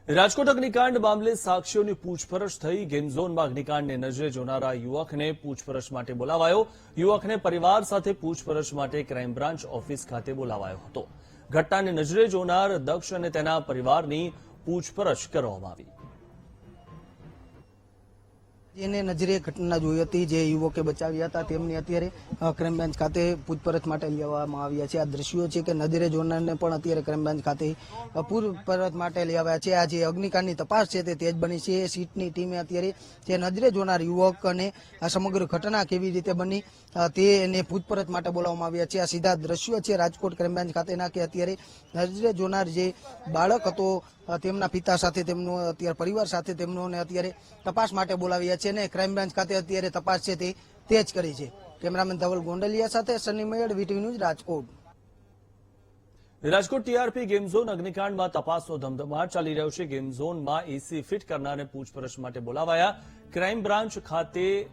રાજકોટ અગ્નિકાંડ મામલે સાક્ષીઓની પૂછપરછ થઈ. ગેમ ઝોનમાં અગ્નિકાંડને નજરે જોનારા યુવકને પૂછપરછ માટે બોલાવાયો. યુવકને પરિવાર સાથે પૂછપરછ માટે ક્રાઇમ બ્રાન્ચ ઓફિસ ખાતે બોલાવાયો હતો. ઘટનાને નજરે જોનાર દક્ષ અને તેના પરિવારની પૂછપરછ કરવામાં આવી. જેને નજરે ઘટના જોઈ હતી, જે યુવકે બચાવ્યા હતા, તેમની અત્યારે ક્રાઇમ બ્રાન્ચ ખાતે પૂછપરછ માટે લેવામાં આવ્યા છે. આ દ્રશ્યો છે કે નજરે જોનારને પણ અત્યારે ક્રાઇમ બ્રાન્ચ ખાતે પૂછપરછ માટે લેવાયા છે. આ જે અગ્નિકાંડની તપાસ છે તે તેજ બની છે. સીટની ટીમે અત્યારે જે નજરે જોનાર યુવક અને આ સમગ્ર ઘટના કેવી રીતે બની તેને પૂછપરછ માટે બોલાવવામાં આવ્યા છે. આ સીધા દ્રશ્યો છે રાજકોટ ક્રાઇમ બ્રાન્ચ ખાતેના કે અત્યારે નજરે જોનાર જે બાળક હતો તેમના પિતા સાથે તેમનો અત્યારે પરિવાર સાથે તેમનોને અત્યારે તપાસ માટે બોલાવ્યા છે અને ક્રાઇમ બ્રાન્ચ ખાતે અત્યારે તપાસ છે તે તેજ કરી છે. કેમેરામેન ધવલ ગોંડલિયા સાથે Sunny Mayad, VTV news, Rajkot. Rajkot TRP game zone અગ્નિકાંડમાં તપાસનો ધમધમાટ ચાલી રહ્યો છે. ગેમ ઝોનમાં એસી ફિટ કરનારને પૂછપરછ માટે બોલાવાયા. ક્રાઇમ બ્રાન્ચ ખાતે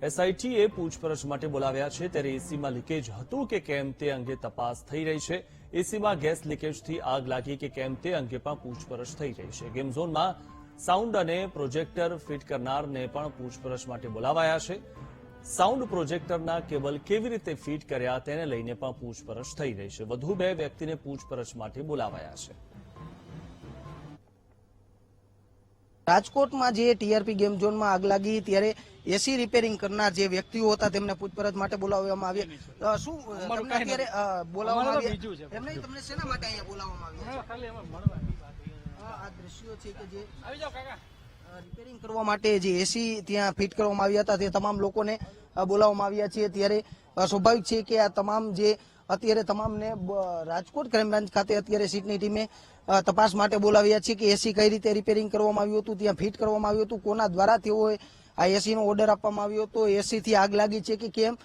એસઆઈટીએ પૂછપરછ માટે બોલાવ્યા છે. ત્યારે એસીમાં લીકેજ હતું કે કેમ તે અંગે તપાસ થઈ રહી છે. એસીમાં ગેસ લીકેજથી આગ લાગી કે કેમ તે અંગે પણ પૂછપરછ થઈ રહી છે. ગેમ ઝોનમાં સાઉન્ડ અને પ્રોજેક્ટર ફિટ કરનારને પણ પૂછપરછ માટે બોલાવાયા છે. સાઉન્ડ પ્રોજેક્ટરના કેબલ કેવી રીતે ફિટ કર્યા તેને લઈને પણ પૂછપરછ થઈ રહી છે. વધુ 2 વ્યક્તિને પૂછપરછ માટે બોલાવાયા છે. રાજકોટમાં જે ટીઆરપી ગેમ ઝોનમાં આગ લાગી ત્યારે એસી રિપેરિંગ કરનાર જે વ્યક્તિઓ હતા તેમને પૂછપરછ માટે બોલાવવામાં આવ્યા. શું તમને અત્યારે બોલાવવામાં આવ્યા? એમને તમને શેના માટે અહીંયા બોલાવવામાં આવ્યા? આ દ્રશ્યો છે કે જે રિપેરિંગ કરવા માટે જે એસી ત્યાં ફિટ કરવામાં આવ્યા હતા તે તમામ લોકોને બોલાવવામાં આવ્યા છે. ત્યારે સ્વાભાવિક છે કે આ તમામ જે અત્યારે તમામને રાજકોટ ક્રાઇમ બ્રાન્ચ ખાતે અત્યારે સીટની ટીમે તપાસ માટે બોલાવ્યા છે કે એસી કઈ રીતે રિપેરિંગ કરવામાં આવ્યું હતું, ત્યાં ફિટ કરવામાં આવ્યું હતું, કોના દ્વારા તેઓએ આ એસીનો ઓર્ડર આપવામાં આવ્યો હતો, એસીથી આગ લાગી છે કે કેમ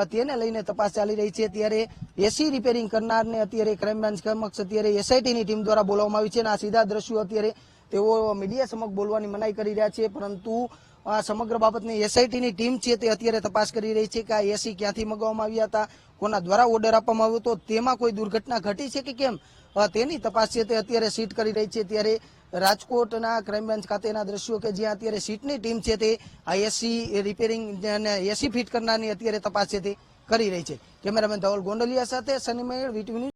તેને લઈને તપાસ ચાલી રહી છે. ત્યારે એસી રિપેરિંગ કરનારને અત્યારે ક્રાઇમ બ્રાન્ચ સમક્ષ અત્યારે એસઆઈટીની ટીમ દ્વારા બોલાવવામાં આવી છે અને આ સીધા દ્રશ્યો અત્યારે તેઓ મીડિયા સમક્ષ બોલવાની મનાઈ કરી રહ્યા છે. પરંતુ આ સમગ્ર બાબતની એસઆઈટીની ટીમ છે તે અત્યારે તપાસ કરી રહી છે કે આ એસી ક્યાંથી મંગાવવામાં આવ્યા હતા, કોના દ્વારા ઓર્ડર આપવામાં આવ્યો હતો, તેમાં કોઈ દુર્ઘટના ઘટી છે કે કેમ તેની તપાસ છે તે અત્યારે સીટ કરી રહી છે. ત્યારે રાજકોટના ક્રાઇમ બ્રાન્ચ ખાતેના દ્રશ્યો કે જ્યાં અત્યારે સીટની ટીમ છે તે આ એસી રિપેરિંગ અને એસી ફિટ કરનારની અત્યારે તપાસ છે તે કરી રહી છે. કેમેરામેન ધવલ ગોંડલિયા સાથે સની મયડ, વીટીવી ન્યૂઝ.